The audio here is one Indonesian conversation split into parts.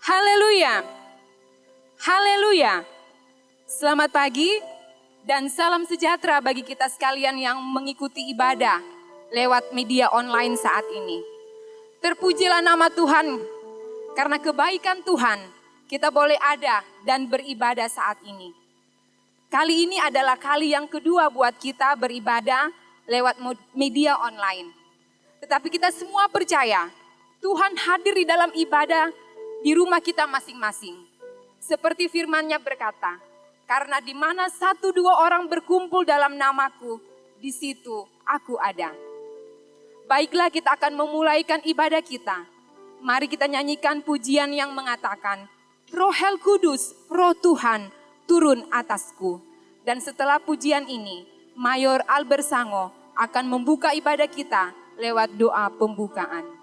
Haleluya. Haleluya. Selamat pagi dan salam sejahtera bagi kita sekalian yang mengikuti ibadah lewat media online saat ini. Terpujilah nama Tuhan, karena kebaikan Tuhan kita boleh ada dan beribadah saat ini. Kali ini adalah kali yang kedua buat kita beribadah lewat media online. Tetapi kita semua percaya Tuhan hadir di dalam ibadah di rumah kita masing-masing. Seperti firman-Nya berkata, karena di mana 1-2 orang berkumpul dalam namaku, di situ aku ada. Baiklah, kita akan memulaikan ibadah kita. Mari kita nyanyikan pujian yang mengatakan, Roh Kudus, Roh Tuhan, turun atasku. Dan setelah pujian ini, Mayor Albert Sango akan membuka ibadah kita lewat doa pembukaan.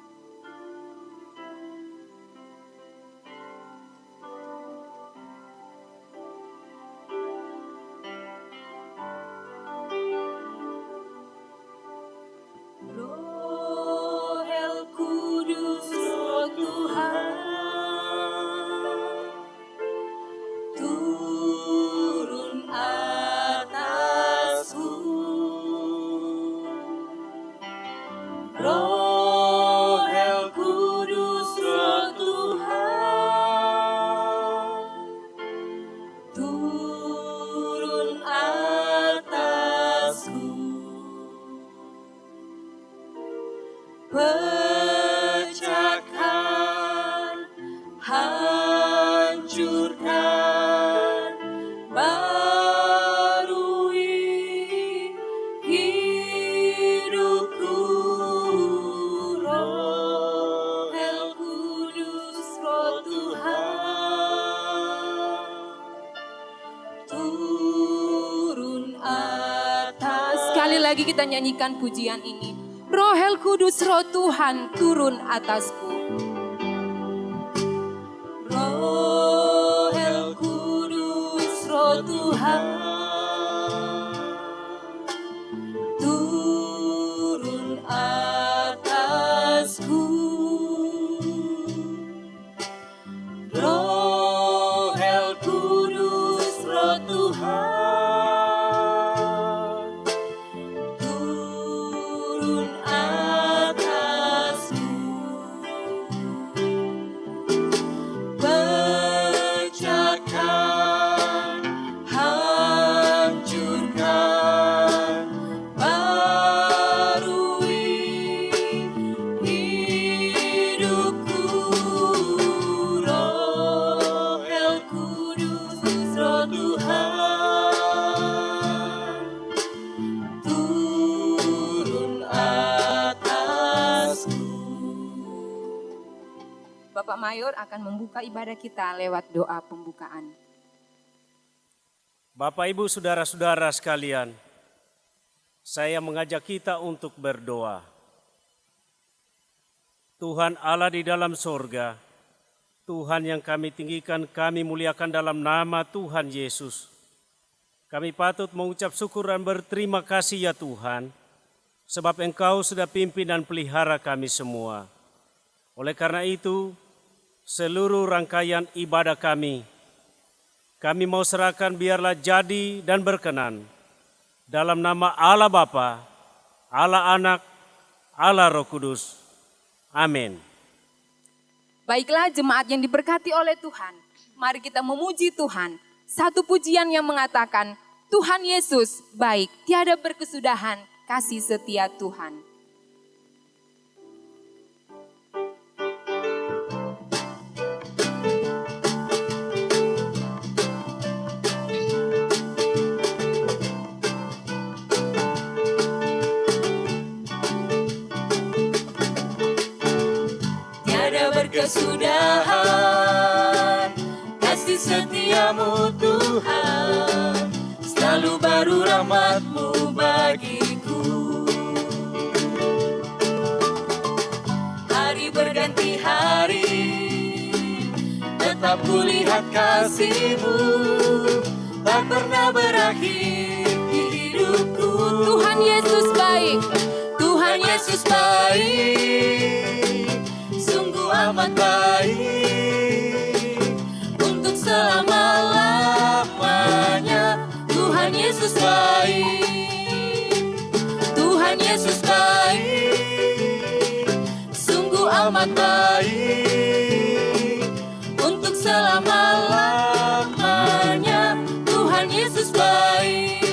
Kita nyanyikan pujian ini. Roh Kudus, Roh Tuhan, turun atasku. Roh Kudus, Roh Tuhan, turun atasku. Roh Kudus, Roh Tuhan, Mayor akan membuka ibadah kita lewat doa pembukaan. Bapak, Ibu, Saudara-saudara sekalian, saya mengajak kita untuk berdoa. Tuhan Allah di dalam sorga, Tuhan yang kami tinggikan, kami muliakan dalam nama Tuhan Yesus. Kami patut mengucap syukur dan berterima kasih ya Tuhan, sebab Engkau sudah pimpin dan pelihara kami semua. Oleh karena itu, seluruh rangkaian ibadah kami mau serahkan biarlah jadi dan berkenan. Dalam nama Allah Bapa, Allah Anak, Allah Roh Kudus. Amin. Baiklah jemaat yang diberkati oleh Tuhan, mari kita memuji Tuhan. Satu pujian yang mengatakan, Tuhan Yesus baik, tiada berkesudahan kasih setia Tuhan. Kesudahan kasih setiamu Tuhan, selalu baru rahmat-Mu bagiku. Hari berganti hari, tetap kulihat kasih-Mu, tak pernah berakhir di hidupku. Tuhan Yesus baik, Tuhan Yesus baik, sungguh amat baik. Yesus baik, sungguh amat baik, untuk selama-lamanya Tuhan Yesus baik.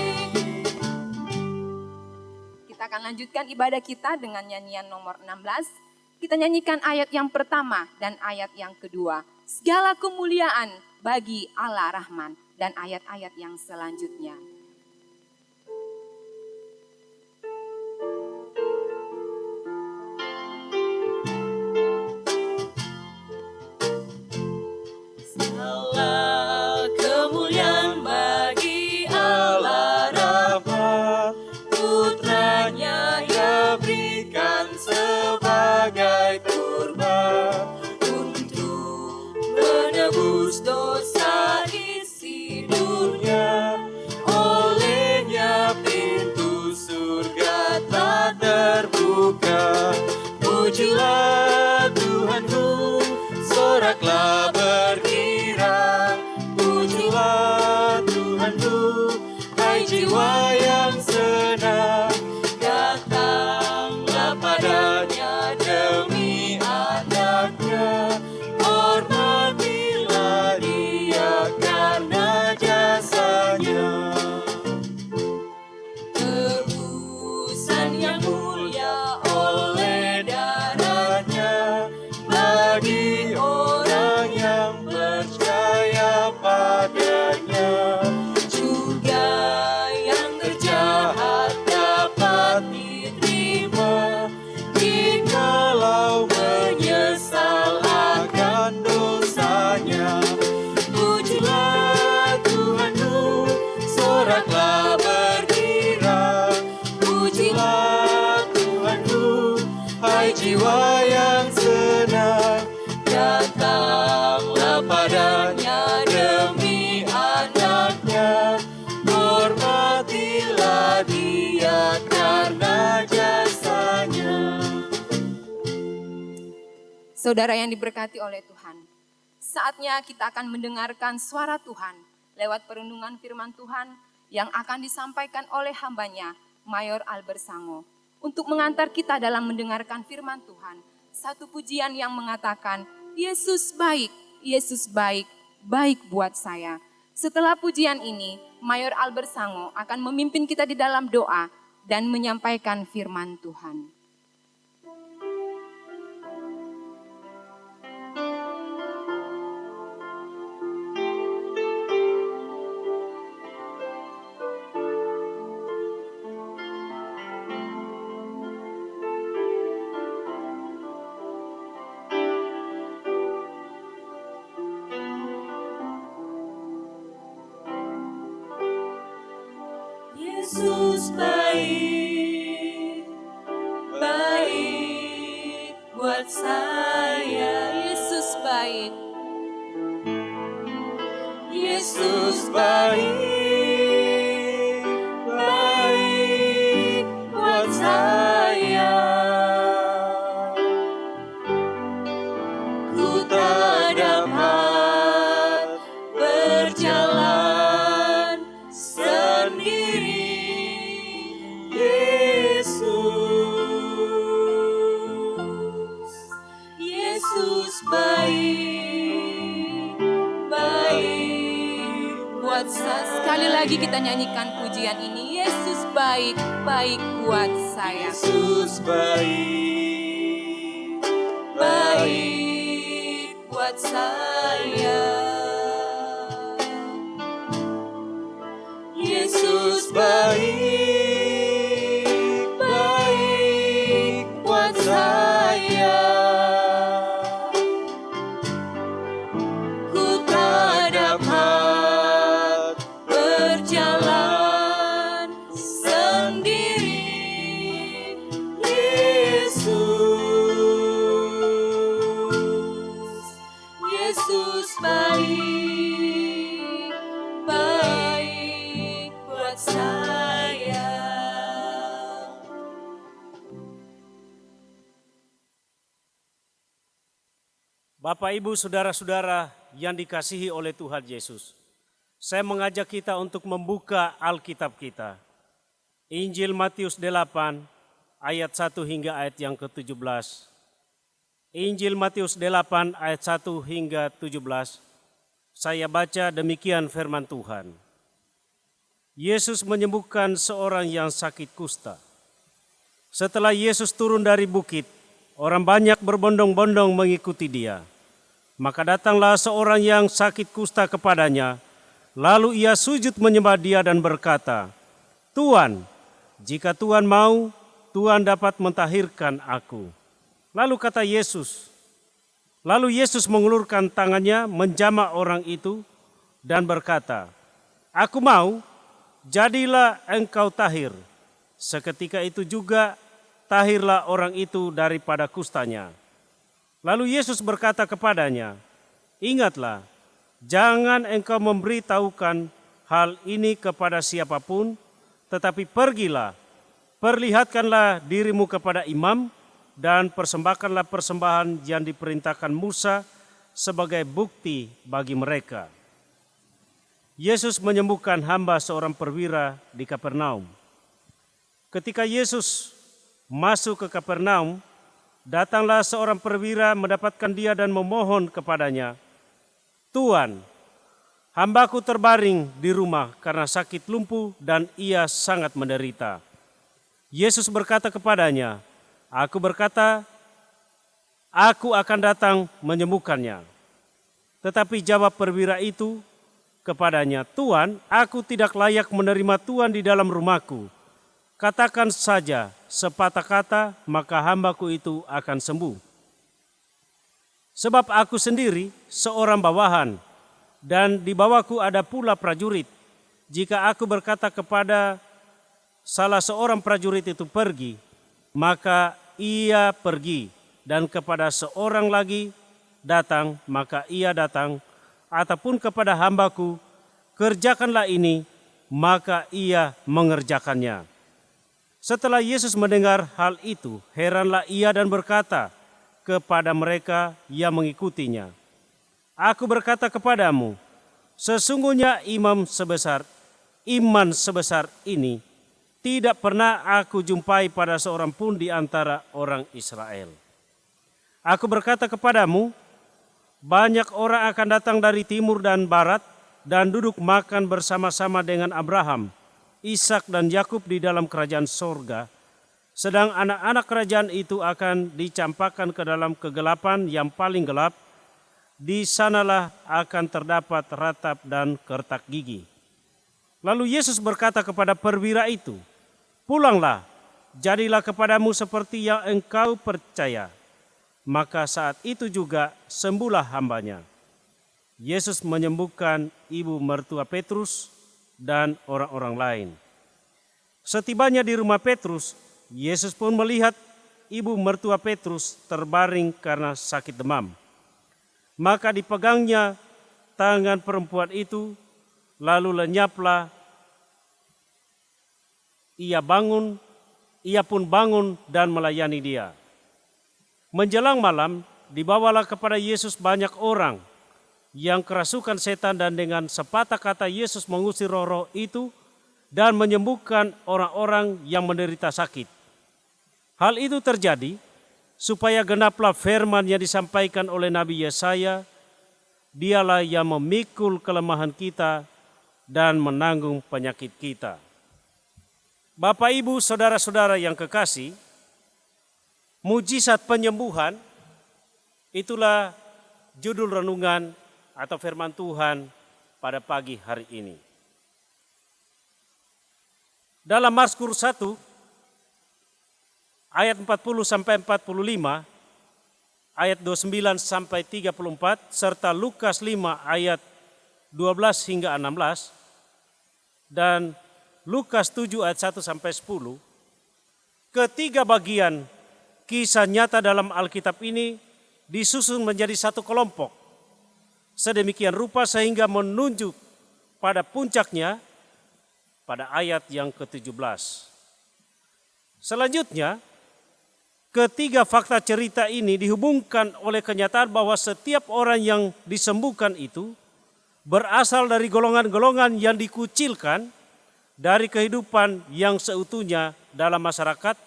Kita akan lanjutkan ibadah kita dengan nyanyian nomor 16. Kita nyanyikan ayat yang pertama dan ayat yang kedua. Segala kemuliaan bagi Allah Rahman, dan ayat-ayat yang selanjutnya. Segala kemuliaan bagi Allah Rama, putranya Ia berikan sebagai kurban untuk menebus dosa isi dunia. Olehnya pintu surga telah terbuka. Pujilah Tuhanku, soraklah bergirang. Pujilah Tuhanku, hai jiwa yang senang. Datanglah padanya demi anaknya, hormatilah Dia karena jasanya. Tebusan yang mulia oleh darahnya, bagi orang yang percaya padanya. Juga yang terjahat dapat diterima, jikalau menyesal akan dosanya. Pujilah Tuhanku, soraklah bergirang. Pujilah Tuhanku, hai jiwa yang senang. Datanglah padanya demi anaknya, hormatilah Dia karena jasanya. Saudara yang diberkati oleh Tuhan, saatnya kita akan mendengarkan suara Tuhan lewat perenungan firman Tuhan yang akan disampaikan oleh hambanya, Mayor Albert Sango, untuk mengantar kita dalam mendengarkan firman Tuhan. Satu pujian yang mengatakan, Yesus baik, baik buat saya. Setelah pujian ini, Mayor Albert Sango akan memimpin kita di dalam doa dan menyampaikan firman Tuhan. Yesus baik, baik buat saya. Yesus baik, Yesus baik, baik buat saya. Ku tak dapat berjalan sendiri. Yesus baik, baik buat saya. sekali lagi kita nyanyikan pujian ini. Yesus baik, baik buat saya. Yesus baik, baik buat saya. Yesus baik, baik buat saya. Ku tak dapat berjalan sendiri. Yesus baik, baik buat saya. Bapak, Ibu, Saudara-saudara yang dikasihi oleh Tuhan Yesus, saya mengajak kita untuk membuka Alkitab kita. Injil Matius 8 ayat 1 hingga ayat yang ke-17. Injil Matius 8 ayat 1 hingga 17. Saya baca demikian firman Tuhan. Yesus menyembuhkan seorang yang sakit kusta. Setelah Yesus turun dari bukit, orang banyak berbondong-bondong mengikuti dia. Maka datanglah seorang yang sakit kusta kepadanya, lalu ia sujud menyembah dia dan berkata, "Tuan, jika Tuhan mau, Tuhan dapat mentahirkan aku." Lalu Yesus mengulurkan tangannya menjamah orang itu dan berkata, "Aku mau, jadilah engkau tahir." Seketika itu juga tahirlah orang itu daripada kustanya. Lalu Yesus berkata kepadanya, "Ingatlah, jangan engkau memberitahukan hal ini kepada siapapun, tetapi pergilah, perlihatkanlah dirimu kepada imam, dan persembahkanlah persembahan yang diperintahkan Musa sebagai bukti bagi mereka." Yesus menyembuhkan hamba seorang perwira di Kapernaum. Ketika Yesus masuk ke Kapernaum, datanglah seorang perwira mendapatkan dia dan memohon kepadanya, "Tuan, hambaku terbaring di rumah karena sakit lumpuh dan ia sangat menderita." Yesus berkata kepadanya, "Aku berkata, aku akan datang menyembuhkannya." Tetapi jawab perwira itu kepadanya, "Tuan, aku tidak layak menerima Tuhan di dalam rumahku. Katakan saja sepatah kata, maka hambaku itu akan sembuh. Sebab aku sendiri seorang bawahan, dan di bawahku ada pula prajurit. Jika aku berkata kepada salah seorang prajurit itu pergi, maka ia pergi, dan kepada seorang lagi datang, maka ia datang, ataupun kepada hambaku, kerjakanlah ini, maka ia mengerjakannya." Setelah Yesus mendengar hal itu, heranlah ia dan berkata kepada mereka yang mengikutinya, "Aku berkata kepadamu, sesungguhnya iman sebesar ini tidak pernah aku jumpai pada seorang pun di antara orang Israel. Aku berkata kepadamu, banyak orang akan datang dari timur dan barat dan duduk makan bersama-sama dengan Abraham, Ishak dan Yakub di dalam kerajaan sorga, sedang anak-anak kerajaan itu akan dicampakkan ke dalam kegelapan yang paling gelap. Di sanalah akan terdapat ratap dan kertak gigi." Lalu Yesus berkata kepada perwira itu, "Pulanglah, jadilah kepadamu seperti yang engkau percaya." Maka saat itu juga sembuhlah hambanya. Yesus menyembuhkan ibu mertua Petrus dan orang-orang lain. Setibanya di rumah Petrus, Yesus pun melihat ibu mertua Petrus terbaring karena sakit demam. Maka dipegangnya tangan perempuan itu, lalu lenyaplah. Ia pun bangun dan melayani dia. Menjelang malam, dibawalah kepada Yesus banyak orang yang kerasukan setan, dan dengan sepatah kata Yesus mengusir roh-roh itu dan menyembuhkan orang-orang yang menderita sakit. Hal itu terjadi supaya genaplah firman yang disampaikan oleh Nabi Yesaya, "Dialah yang memikul kelemahan kita dan menanggung penyakit kita." Bapak, Ibu, saudara-saudara yang kekasih, mujizat penyembuhan itulah judul renungan atau firman Tuhan pada pagi hari ini. Dalam Mazmur 1 ayat 40 sampai 45, ayat 29 sampai 34, serta Lukas 5 ayat 12 hingga 16, dan Lukas 7 ayat 1 sampai 10, ketiga bagian kisah nyata dalam Alkitab ini disusun menjadi satu kelompok sedemikian rupa sehingga menunjuk pada puncaknya pada ayat yang ke-17. Selanjutnya, ketiga fakta cerita ini dihubungkan oleh kenyataan bahwa setiap orang yang disembuhkan itu berasal dari golongan-golongan yang dikucilkan dari kehidupan yang seutuhnya dalam masyarakat,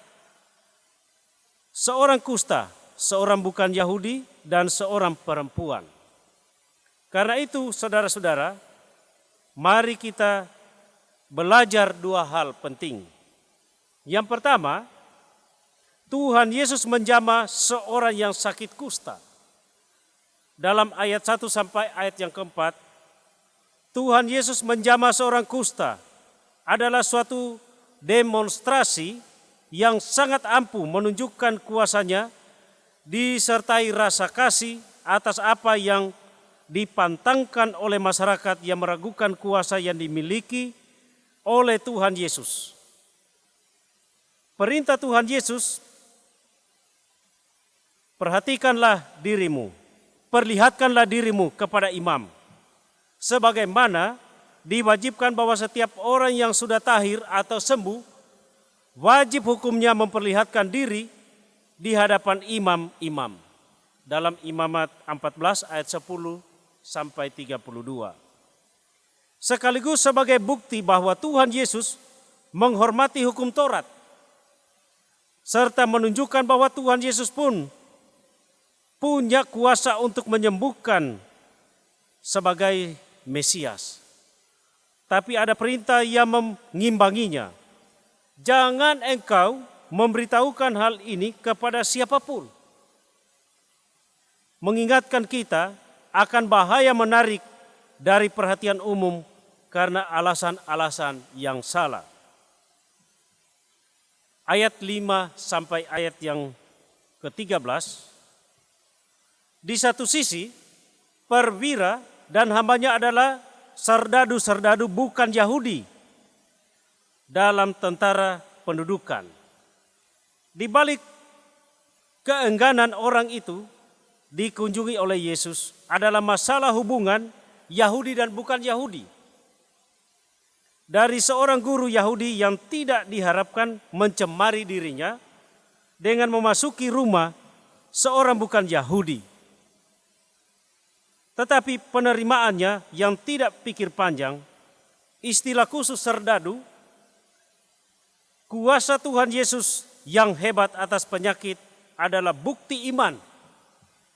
seorang kusta, seorang bukan Yahudi, dan seorang perempuan. Karena itu, saudara-saudara, mari kita belajar dua hal penting. Yang pertama, Tuhan Yesus menjamah seorang yang sakit kusta. Dalam ayat 1 sampai ayat yang keempat, Tuhan Yesus menjamah seorang kusta adalah suatu demonstrasi yang sangat ampuh menunjukkan kuasanya disertai rasa kasih atas apa yang dipantangkan oleh masyarakat yang meragukan kuasa yang dimiliki oleh Tuhan Yesus. Perintah Tuhan Yesus, perhatikanlah dirimu, perlihatkanlah dirimu kepada imam. Sebagaimana diwajibkan bahwa setiap orang yang sudah tahir atau sembuh, wajib hukumnya memperlihatkan diri di hadapan imam-imam. Dalam Imamat 14 ayat 10 sampai 32. Sekaligus sebagai bukti bahwa Tuhan Yesus menghormati hukum Taurat, serta menunjukkan bahwa Tuhan Yesus pun punya kuasa untuk menyembuhkan sebagai Mesias. Tapi ada perintah yang mengimbanginya. Jangan engkau memberitahukan hal ini kepada siapapun. Mengingatkan kita akan bahaya menarik dari perhatian umum karena alasan-alasan yang salah. Ayat 5 sampai ayat yang ke-13. Di satu sisi, perwira dan hambanya adalah serdadu-serdadu bukan Yahudi dalam tentara pendudukan. Di balik keengganan orang itu dikunjungi oleh Yesus adalah masalah hubungan Yahudi dan bukan Yahudi. Dari seorang guru Yahudi yang tidak diharapkan mencemari dirinya dengan memasuki rumah seorang bukan Yahudi. Tetapi penerimaannya yang tidak pikir panjang, istilah khusus serdadu, kuasa Tuhan Yesus yang hebat atas penyakit adalah bukti iman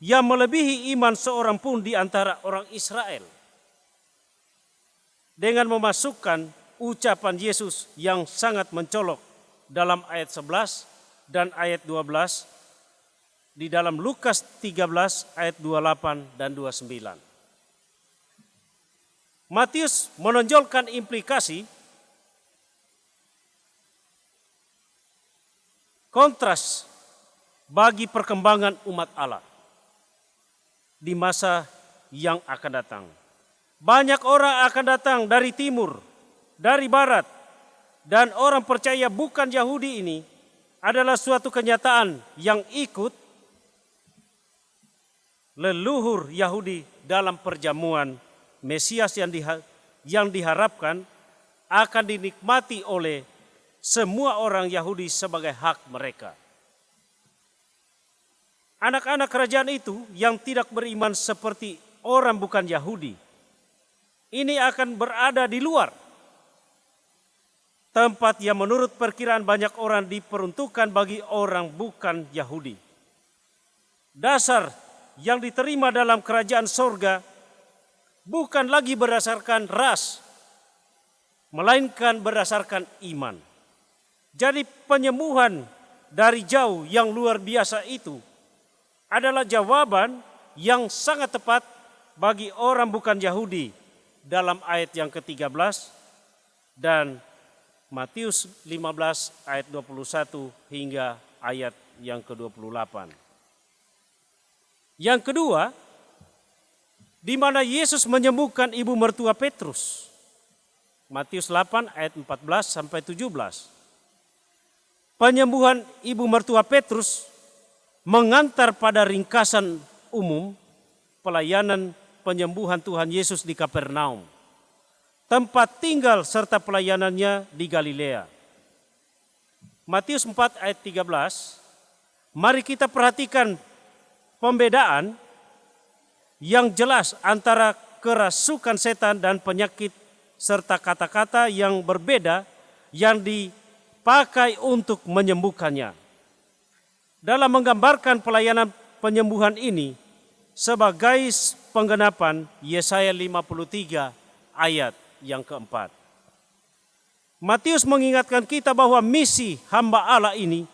yang melebihi iman seorang pun di antara orang Israel. Dengan memasukkan ucapan Yesus yang sangat mencolok dalam ayat 11 dan ayat 12 di dalam Lukas 13 ayat 28 dan 29. Matius menonjolkan implikasi kontras bagi perkembangan umat Allah di masa yang akan datang. Banyak orang akan datang dari timur, dari barat, dan orang percaya bukan Yahudi ini adalah suatu kenyataan yang ikut leluhur Yahudi dalam perjamuan Mesias yang diharapkan akan dinikmati oleh semua orang Yahudi sebagai hak mereka. Anak-anak kerajaan itu yang tidak beriman seperti orang bukan Yahudi, ini akan berada di luar tempat yang menurut perkiraan banyak orang diperuntukkan bagi orang bukan Yahudi. Dasar yang diterima dalam kerajaan sorga bukan lagi berdasarkan ras, melainkan berdasarkan iman. Jadi penyembuhan dari jauh yang luar biasa itu adalah jawaban yang sangat tepat bagi orang bukan Yahudi dalam ayat yang ke-13 dan Matius 15 ayat 21 hingga ayat yang ke-28. Yang kedua, di mana Yesus menyembuhkan ibu mertua Petrus. Matius 8 ayat 14 sampai 17. Penyembuhan ibu mertua Petrus mengantar pada ringkasan umum pelayanan penyembuhan Tuhan Yesus di Kapernaum, tempat tinggal serta pelayanannya di Galilea. Matius 4 ayat 13, mari kita perhatikan pembedaan yang jelas antara kerasukan setan dan penyakit serta kata-kata yang berbeda yang dipakai untuk menyembuhkannya. dalam menggambarkan pelayanan penyembuhan ini sebagai penggenapan Yesaya 53 ayat yang keempat. Matius mengingatkan kita bahwa misi hamba Allah ini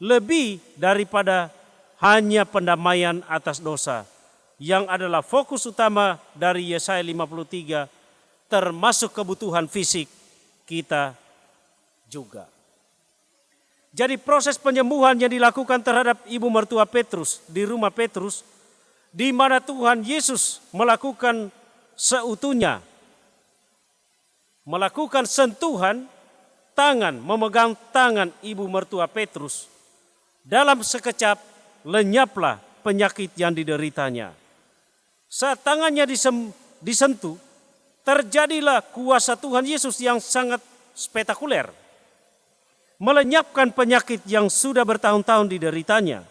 lebih daripada hanya pendamaian atas dosa, yang adalah fokus utama dari Yesaya 53, termasuk kebutuhan fisik kita juga. Jadi proses penyembuhan yang dilakukan terhadap ibu mertua Petrus di rumah Petrus, di mana Tuhan Yesus melakukan seutuhnya, melakukan sentuhan tangan, memegang tangan ibu mertua Petrus. Dalam sekejap lenyaplah penyakit yang dideritanya. Saat tangannya disentuh, terjadilah kuasa Tuhan Yesus yang sangat spektakuler, melenyapkan penyakit yang sudah bertahun-tahun dideritanya.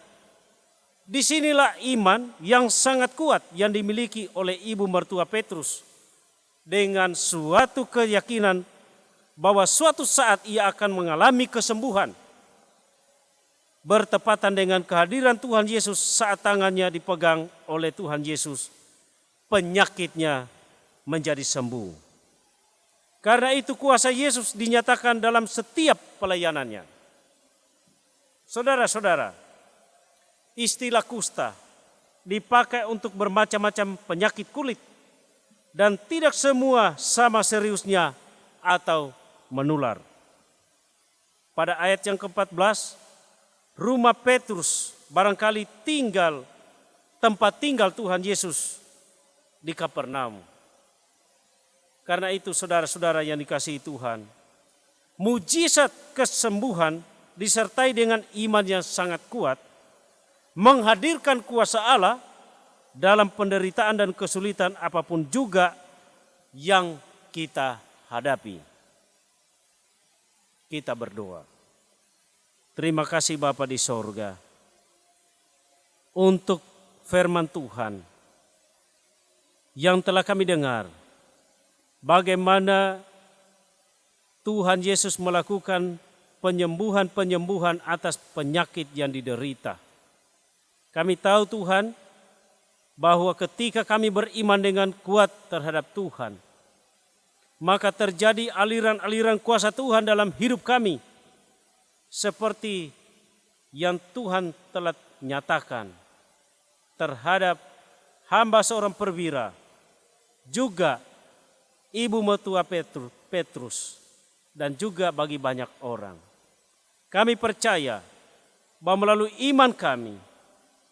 Disinilah iman yang sangat kuat yang dimiliki oleh ibu mertua Petrus, dengan suatu keyakinan bahwa suatu saat ia akan mengalami kesembuhan, bertepatan dengan kehadiran Tuhan Yesus. Saat tangannya dipegang oleh Tuhan Yesus, penyakitnya menjadi sembuh. Karena itu kuasa Yesus dinyatakan dalam setiap pelayanannya. Saudara-saudara, istilah kusta dipakai untuk bermacam-macam penyakit kulit, dan tidak semua sama seriusnya atau menular. Pada ayat yang ke-14, rumah Petrus barangkali tempat tinggal Tuhan Yesus di Kapernaum. Karena itu saudara-saudara yang dikasihi Tuhan, mujizat kesembuhan disertai dengan iman yang sangat kuat menghadirkan kuasa Allah dalam penderitaan dan kesulitan apapun juga yang kita hadapi. Kita berdoa. Terima kasih Bapa di sorga untuk firman Tuhan yang telah kami dengar. Bagaimana Tuhan Yesus melakukan penyembuhan-penyembuhan atas penyakit yang diderita. Kami tahu Tuhan, bahwa ketika kami beriman dengan kuat terhadap Tuhan, maka terjadi aliran-aliran kuasa Tuhan dalam hidup kami, seperti yang Tuhan telah nyatakan terhadap hamba seorang perwira, juga ibu mertua Petrus, dan juga bagi banyak orang. Kami percaya bahwa melalui iman kami,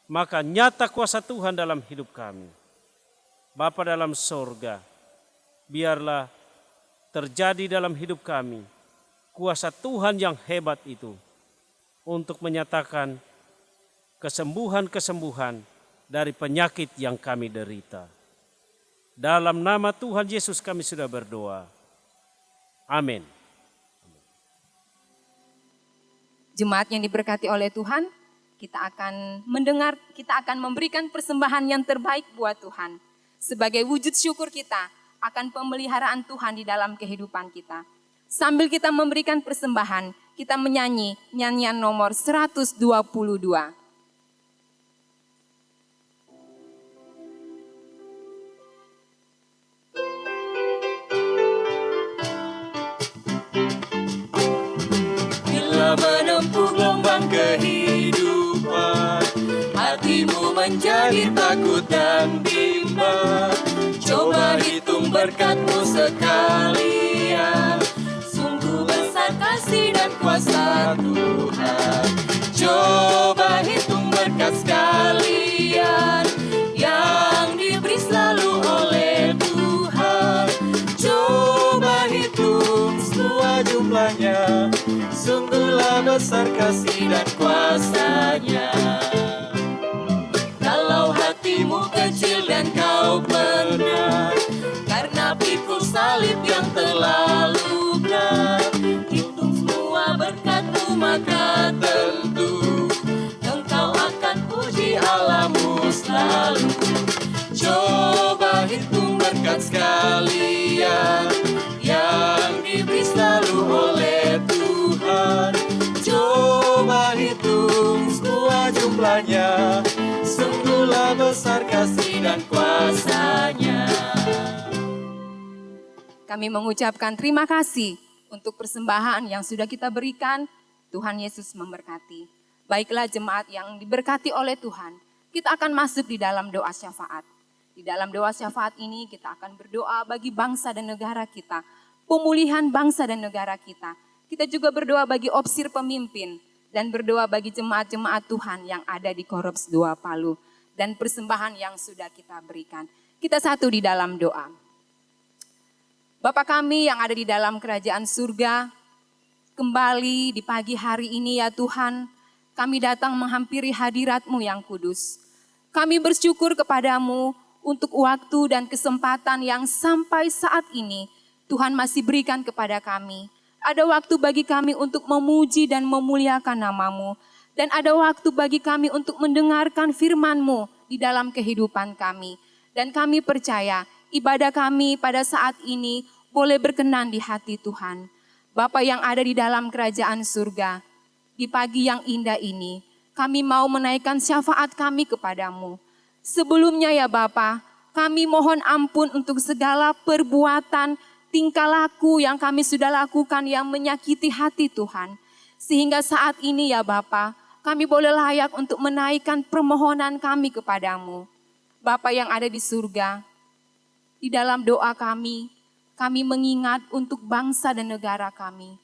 maka nyata kuasa Tuhan dalam hidup kami. Bapa dalam sorga, biarlah terjadi dalam hidup kami kuasa Tuhan yang hebat itu untuk menyatakan kesembuhan-kesembuhan dari penyakit yang kami derita. Dalam nama Tuhan Yesus kami sudah berdoa. Amin. Jemaat yang diberkati oleh Tuhan, kita akan mendengar, kita akan memberikan persembahan yang terbaik buat Tuhan. Sebagai wujud syukur kita akan pemeliharaan Tuhan di dalam kehidupan kita. Sambil kita memberikan persembahan, kita menyanyi nyanyian nomor 122. Menempuh gelombang kehidupan, hatimu menjadi takut dan bimbang. Coba hitung berkatmu sekalian, sungguh besar kasih dan kuasa Tuhan. Coba hitung berkat sekalian yang diberi selalu oleh Tuhan. Coba hitung semua jumlahnya, sungguhlah besar kasih dan kuasa-Nya. Kalau hatimu kecil dan kau pernah, karena pikul salib yang terlalu berat, hitung semua berkat-Mu maka tentu engkau akan puji Allah-Mu selalu. Coba hitung berkat sekalian yang diberi selalu oleh Tuhan. Coba hitung semua hanya, sungguhlah besar kasih dan kuasa-Nya. Kami mengucapkan terima kasih untuk persembahan yang sudah kita berikan. Tuhan Yesus memberkati. Baiklah jemaat yang diberkati oleh Tuhan, kita akan masuk di dalam doa syafaat. Di dalam doa syafaat ini kita akan berdoa bagi bangsa dan negara kita, pemulihan bangsa dan negara kita. Kita juga berdoa bagi opsir pemimpin dan berdoa bagi jemaat-jemaat Tuhan yang ada di Korps 2 Palu dan persembahan yang sudah kita berikan. Kita satu di dalam doa. Bapa kami yang ada di dalam kerajaan surga, kembali di pagi hari ini ya Tuhan, kami datang menghampiri hadirat-Mu yang kudus. Kami bersyukur kepadamu untuk waktu dan kesempatan yang sampai saat ini Tuhan masih berikan kepada kami. Ada waktu bagi kami untuk memuji dan memuliakan nama-Mu. Dan ada waktu bagi kami untuk mendengarkan firman-Mu di dalam kehidupan kami. Dan kami percaya ibadah kami pada saat ini boleh berkenan di hati Tuhan. Bapa yang ada di dalam kerajaan surga, di pagi yang indah ini, kami mau menaikkan syafaat kami kepadamu. Sebelumnya ya Bapa, kami mohon ampun untuk segala perbuatan, tingkah laku yang kami sudah lakukan yang menyakiti hati Tuhan. Sehingga saat ini ya Bapa, kami boleh layak untuk menaikkan permohonan kami kepadamu. Bapa yang ada di surga, di dalam doa kami mengingat untuk bangsa dan negara kami.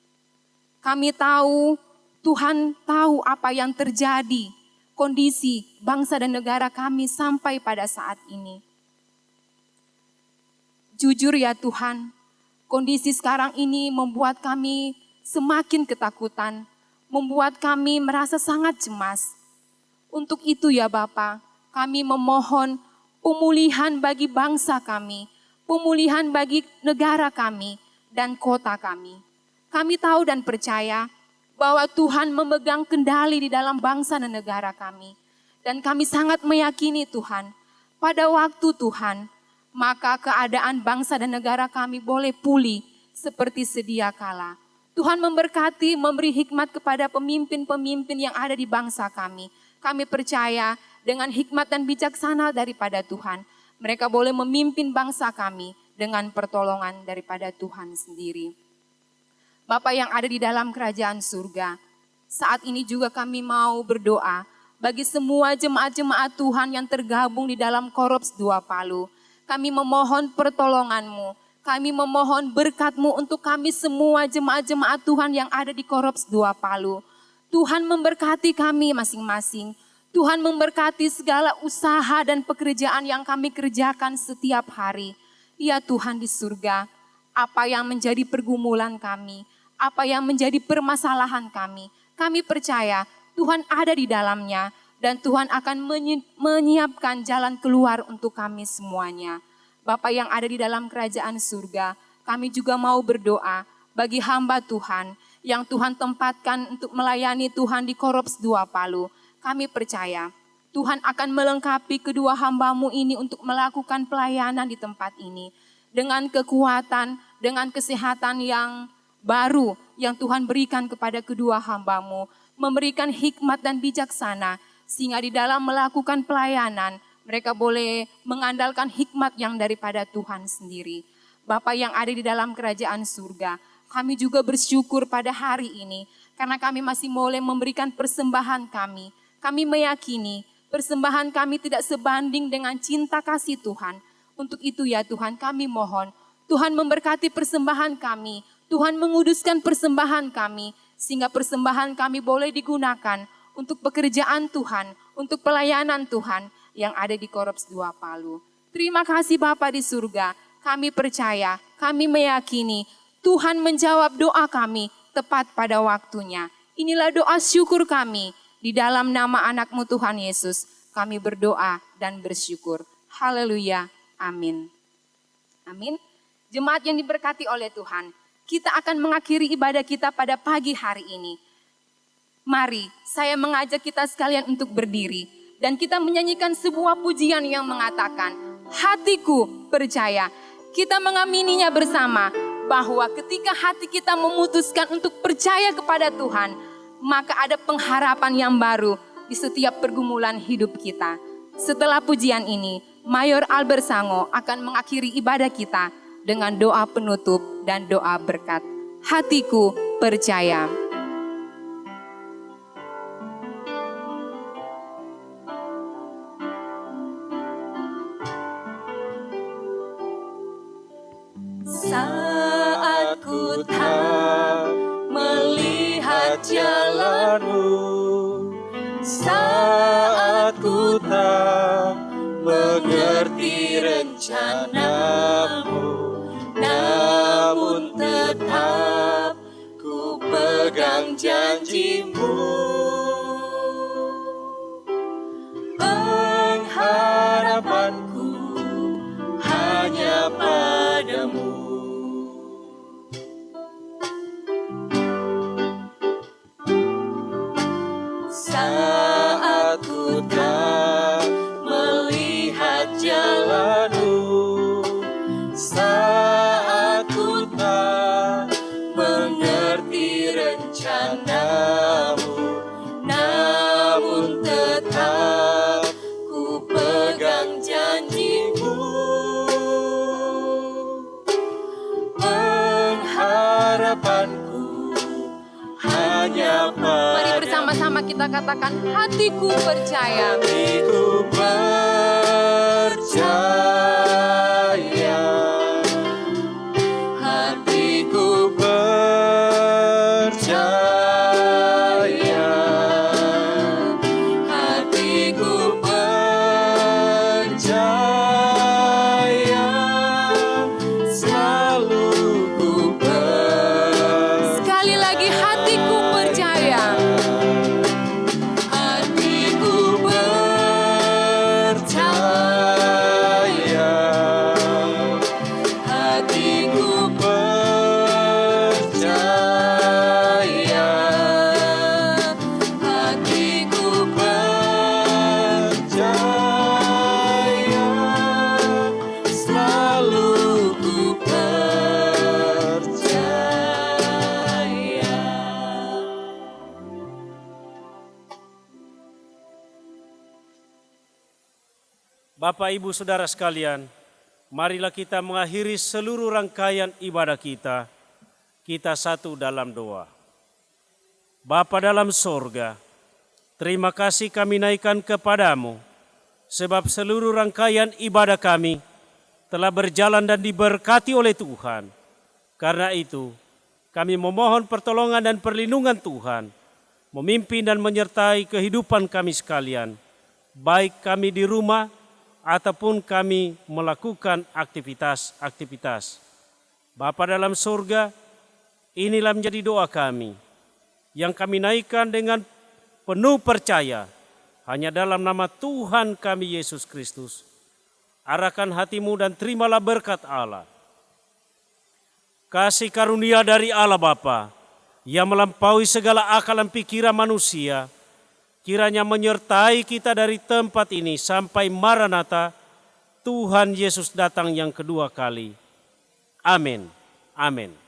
Kami tahu, Tuhan tahu apa yang terjadi, kondisi bangsa dan negara kami sampai pada saat ini. Jujur ya Tuhan, kondisi sekarang ini membuat kami semakin ketakutan, membuat kami merasa sangat cemas. Untuk itu ya Bapa, kami memohon pemulihan bagi bangsa kami, pemulihan bagi negara kami dan kota kami. Kami tahu dan percaya bahwa Tuhan memegang kendali di dalam bangsa dan negara kami. Dan kami sangat meyakini Tuhan, pada waktu Tuhan, maka keadaan bangsa dan negara kami boleh pulih seperti sedia kala. Tuhan memberkati, memberi hikmat kepada pemimpin-pemimpin yang ada di bangsa kami. Kami percaya dengan hikmat dan bijaksana daripada Tuhan, mereka boleh memimpin bangsa kami dengan pertolongan daripada Tuhan sendiri. Bapa yang ada di dalam kerajaan surga, saat ini juga kami mau berdoa bagi semua jemaat-jemaat Tuhan yang tergabung di dalam Korps 2 Palu. Kami memohon pertolongan-Mu, kami memohon berkat-Mu untuk kami semua jemaat-jemaat Tuhan yang ada di Korps 2 Palu. Tuhan memberkati kami masing-masing. Tuhan memberkati segala usaha dan pekerjaan yang kami kerjakan setiap hari. Ya Tuhan di surga, apa yang menjadi pergumulan kami, apa yang menjadi permasalahan kami percaya Tuhan ada di dalamnya dan Tuhan akan menyiapkan jalan keluar untuk kami semuanya. Bapa yang ada di dalam kerajaan surga, kami juga mau berdoa bagi hamba Tuhan yang Tuhan tempatkan untuk melayani Tuhan di Korps 2 Palu. Kami percaya Tuhan akan melengkapi kedua hamba-Mu ini untuk melakukan pelayanan di tempat ini. Dengan kekuatan, dengan kesehatan yang baru yang Tuhan berikan kepada kedua hamba-Mu. Memberikan hikmat dan bijaksana sehingga di dalam melakukan pelayanan mereka boleh mengandalkan hikmat yang daripada Tuhan sendiri. Bapa yang ada di dalam kerajaan surga, kami juga bersyukur pada hari ini karena kami masih boleh memberikan persembahan kami. Kami meyakini persembahan kami tidak sebanding dengan cinta kasih Tuhan. Untuk itu ya Tuhan kami mohon, Tuhan memberkati persembahan kami, Tuhan menguduskan persembahan kami, sehingga persembahan kami boleh digunakan untuk pekerjaan Tuhan, untuk pelayanan Tuhan yang ada di Korps 2 Palu. Terima kasih Bapa di surga, kami percaya, kami meyakini Tuhan menjawab doa kami tepat pada waktunya. Inilah doa syukur kami, di dalam nama anak-Mu Tuhan Yesus, kami berdoa dan bersyukur. Haleluya, amin. Amin. Jemaat yang diberkati oleh Tuhan, kita akan mengakhiri ibadah kita pada pagi hari ini. Mari, saya mengajak kita sekalian untuk berdiri dan kita menyanyikan sebuah pujian yang mengatakan, hatiku percaya. Kita mengamininya bersama bahwa ketika hati kita memutuskan untuk percaya kepada Tuhan, maka ada pengharapan yang baru di di setiap pergumulan hidup kita. Setelah pujian ini, Mayor Albert Sango akan mengakhiri ibadah kita dengan doa penutup dan doa berkat. Hatiku percaya. Saat ku tak melihat jalanmu, saat ku tak mengerti rencanamu, namun tetap ku pegang janjimu. Pengharapanku hanya padamu. Saat ku tak melihat jalanmu, saat ku tak mengerti rencanamu, namun tetap ku pegang janjimu. Pengharapanku hanya Mari padamu. bersama-sama kita katakan, hatiku percaya. Hatiku percaya, hatiku percaya, hatiku percaya, selalu ku percaya. Sekali lagi, hatiku percaya. Hatiku percaya, hatiku percaya, hatiku percaya, selalu ku percaya. Bapak, Ibu, Saudara sekalian, marilah kita mengakhiri seluruh rangkaian ibadah kita. Kita satu dalam doa. Bapa dalam sorga, terima kasih kami naikkan kepadamu, sebab seluruh rangkaian ibadah kami telah berjalan dan diberkati oleh Tuhan. Karena itu, kami memohon pertolongan dan perlindungan Tuhan, memimpin dan menyertai kehidupan kami sekalian, baik kami di rumah, ataupun kami melakukan aktivitas-aktivitas. Bapa dalam surga, inilah menjadi doa kami, yang kami naikkan dengan penuh percaya, hanya dalam nama Tuhan kami Yesus Kristus. Arahkan hatimu dan terimalah berkat Allah. Kasih karunia dari Allah Bapa, yang melampaui segala akal dan pikiran manusia, kiranya menyertai kita dari tempat ini sampai Maranatha, Tuhan Yesus datang yang kedua kali. Amin. Amin.